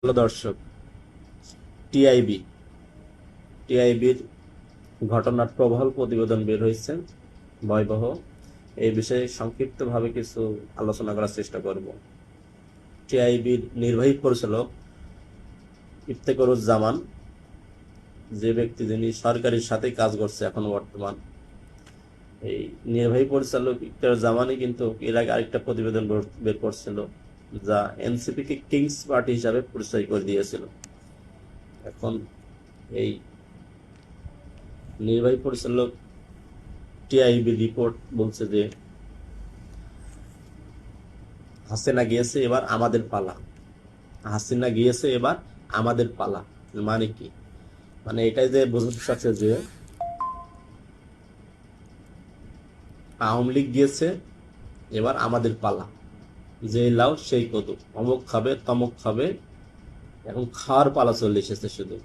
Hello দর্শক, TIB টিআইবির ঘটনার প্রবল প্রতিবেদন বের হয়েছে, ভয়াবহ। এই বিষয়ে সংক্ষিপ্তভাবে কিছু আলোচনা করার চেষ্টা করব। টিআইবির নির্বাহী পরিচালক ইফতেখরুজ্জামান, যে ব্যক্তি যিনি সরকারের সাথে কাজ করছে এখন বর্তমান, এই নির্বাহী পরিচালক ইফতেখরুজ্জামানই কিন্তু এর আগে আরেকটা প্রতিবেদন বের করছিল, যা এনসিপিকে কিংস পার্টি হিসাবে পরিচয় করে দিয়েছিল। এখন এই নির্বাহী পরিচালক টিআইবি রিপোর্ট বলছে যে হাসিনা গিয়েছে, এবার আমাদের পালা। হাসিনা গিয়েছে, এবার আমাদের পালা মানে কি? মানে এটাই যে বোঝাতে চাচ্ছে যে আওয়ামী লীগ গিয়েছে, এবার আমাদের পালা। যে লাউ সেই কদু, অমুক খাবে তমুক খাবে, এখন খাওয়ার পালা চলে এসেছে শুধু।